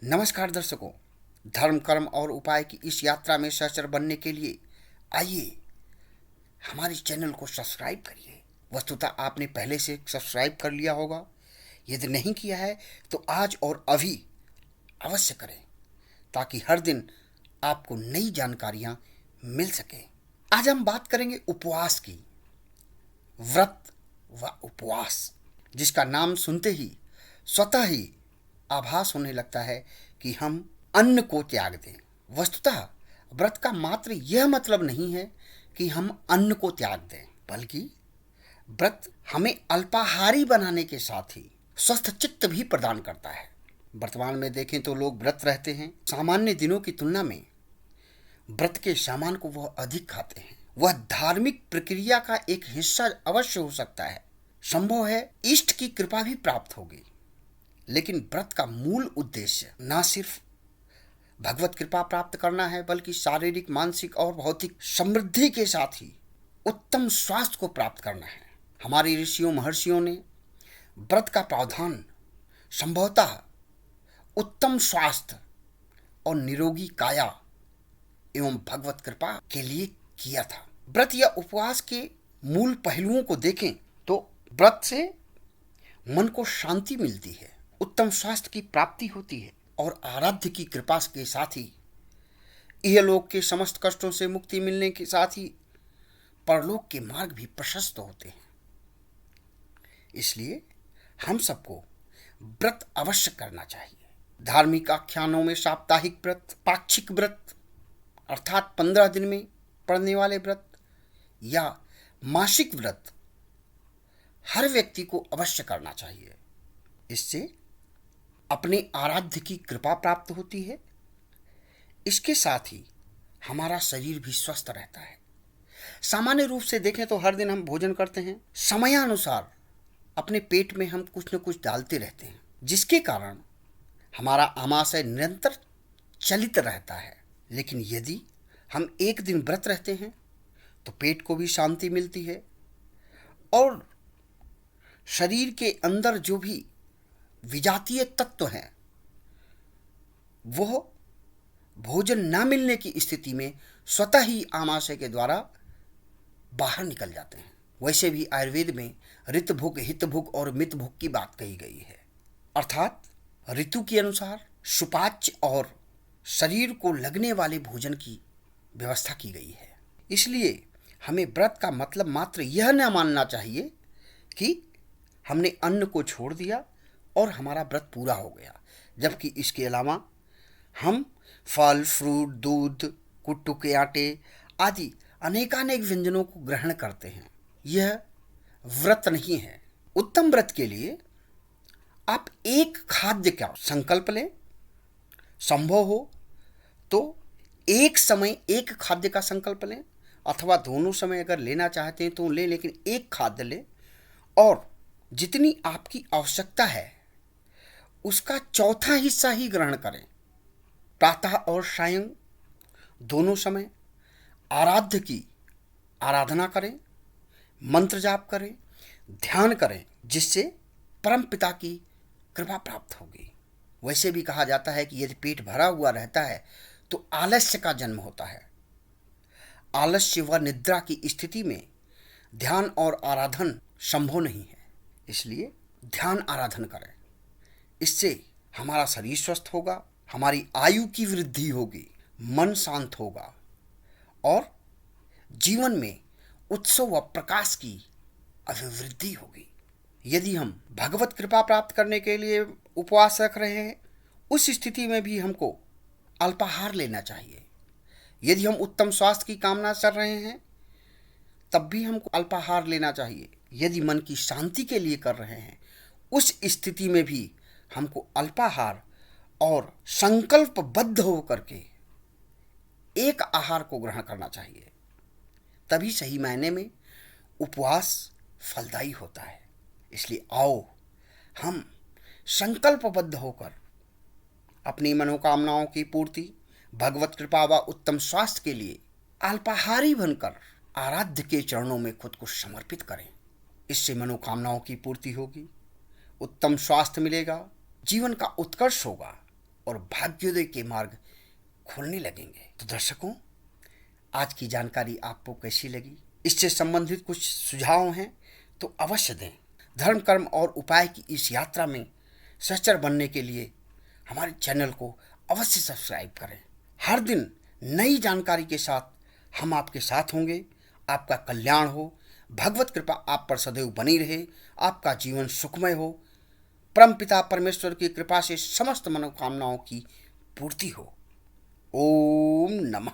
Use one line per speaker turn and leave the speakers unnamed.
नमस्कार दर्शकों, धर्म कर्म और उपाय की इस यात्रा में सहचर बनने के लिए आइए हमारे चैनल को सब्सक्राइब करिए। वस्तुतः आपने पहले से सब्सक्राइब कर लिया होगा। यदि नहीं किया है तो आज और अभी अवश्य करें ताकि हर दिन आपको नई जानकारियां मिल सके। आज हम बात करेंगे उपवास की। व्रत व उपवास, जिसका नाम सुनते ही स्वतः ही आभास होने लगता है कि हम अन्न को त्याग दें। वस्तुतः व्रत का मात्र यह मतलब नहीं है कि हम अन्न को त्याग दें, बल्कि व्रत हमें अल्पाहारी बनाने के साथ ही स्वस्थ चित्त भी प्रदान करता है। वर्तमान में देखें तो लोग व्रत रहते हैं, सामान्य दिनों की तुलना में व्रत के सामान को वह अधिक खाते हैं। वह धार्मिक प्रक्रिया का एक हिस्सा अवश्य हो सकता है। संभव है इष्ट की कृपा भी प्राप्त होगी, लेकिन व्रत का मूल उद्देश्य न सिर्फ भगवत कृपा प्राप्त करना है, बल्कि शारीरिक, मानसिक और भौतिक समृद्धि के साथ ही उत्तम स्वास्थ्य को प्राप्त करना है। हमारे ऋषियों महर्षियों ने व्रत का प्रावधान संभवतः उत्तम स्वास्थ्य और निरोगी काया एवं भगवत कृपा के लिए किया था। व्रत या उपवास के मूल पहलुओं को देखें तो व्रत से मन को शांति मिलती है, उत्तम स्वास्थ्य की प्राप्ति होती है और आराध्य की कृपा के साथ ही इहलोक के समस्त कष्टों से मुक्ति मिलने के साथ ही परलोक के मार्ग भी प्रशस्त होते हैं। इसलिए हम सबको व्रत अवश्य करना चाहिए। धार्मिक आख्यानों में साप्ताहिक व्रत, पाक्षिक व्रत अर्थात 15 दिन में पड़ने वाले व्रत या मासिक व्रत हर व्यक्ति को अवश्य करना चाहिए। इससे अपने आराध्य की कृपा प्राप्त होती है। इसके साथ ही हमारा शरीर भी स्वस्थ रहता है। सामान्य रूप से देखें तो हर दिन हम भोजन करते हैं, समयानुसार अपने पेट में हम कुछ न कुछ डालते रहते हैं, जिसके कारण हमारा आमाशय निरंतर चलित रहता है। लेकिन यदि हम एक दिन व्रत रहते हैं तो पेट को भी शांति मिलती है और शरीर के अंदर जो भी विजातीय तत्व हैं वह भोजन न मिलने की स्थिति में स्वतः ही आमाशय के द्वारा बाहर निकल जाते हैं। वैसे भी आयुर्वेद में ऋतभुक, हितभुक और मितभुक की बात कही गई है, अर्थात ऋतु के अनुसार सुपाच्य और शरीर को लगने वाले भोजन की व्यवस्था की गई है। इसलिए हमें व्रत का मतलब मात्र यह न मानना चाहिए कि हमने अन्न को छोड़ दिया और हमारा व्रत पूरा हो गया, जबकि इसके अलावा हम फल, फ्रूट, दूध, कुट्टू के आटे आदि अनेकानेक व्यंजनों को ग्रहण करते हैं। यह व्रत नहीं है। उत्तम व्रत के लिए आप एक खाद्य का संकल्प लें। संभव हो तो एक समय एक खाद्य का संकल्प लें, अथवा दोनों समय अगर लेना चाहते हैं तो लें, लेकिन एक खाद्य लें और जितनी आपकी आवश्यकता है उसका चौथा हिस्सा ही ग्रहण करें। प्रातः और सायं दोनों समय आराध्य की आराधना करें, मंत्र जाप करें, ध्यान करें, जिससे परम पिता की कृपा प्राप्त होगी। वैसे भी कहा जाता है कि यदि पेट भरा हुआ रहता है तो आलस्य का जन्म होता है। आलस्य व निद्रा की स्थिति में ध्यान और आराधन संभव नहीं है। इसलिए ध्यान आराधन करें। इससे हमारा शरीर स्वस्थ होगा, हमारी आयु की वृद्धि होगी, मन शांत होगा और जीवन में उत्सव व प्रकाश की अभिवृद्धि होगी। यदि हम भगवत कृपा प्राप्त करने के लिए उपवास रख रहे हैं, उस स्थिति में भी हमको अल्पाहार लेना चाहिए। यदि हम उत्तम स्वास्थ्य की कामना कर रहे हैं तब भी हमको अल्पाहार लेना चाहिए। यदि मन की शांति के लिए कर रहे हैं, उस स्थिति में भी हमको अल्पाहार और संकल्पबद्ध होकर के एक आहार को ग्रहण करना चाहिए। तभी सही मायने में उपवास फलदायी होता है। इसलिए आओ हम संकल्पबद्ध होकर अपनी मनोकामनाओं की पूर्ति, भगवत कृपा व उत्तम स्वास्थ्य के लिए अल्पाहारी बनकर आराध्य के चरणों में खुद को समर्पित करें। इससे मनोकामनाओं की पूर्ति होगी, उत्तम स्वास्थ्य मिलेगा, जीवन का उत्कर्ष होगा और भाग्योदय के मार्ग खुलने लगेंगे। तो दर्शकों, आज की जानकारी आपको कैसी लगी? इससे संबंधित कुछ सुझाव हैं तो अवश्य दें। धर्म, कर्म और उपाय की इस यात्रा में सहचर बनने के लिए हमारे चैनल को अवश्य सब्सक्राइब करें। हर दिन नई जानकारी के साथ हम आपके साथ होंगे। आपका कल्याण हो, भगवत कृपा आप पर सदैव बनी रहे, आपका जीवन सुखमय हो, परमपिता परमेश्वर की कृपा से समस्त मनोकामनाओं की पूर्ति हो। ओम नमः।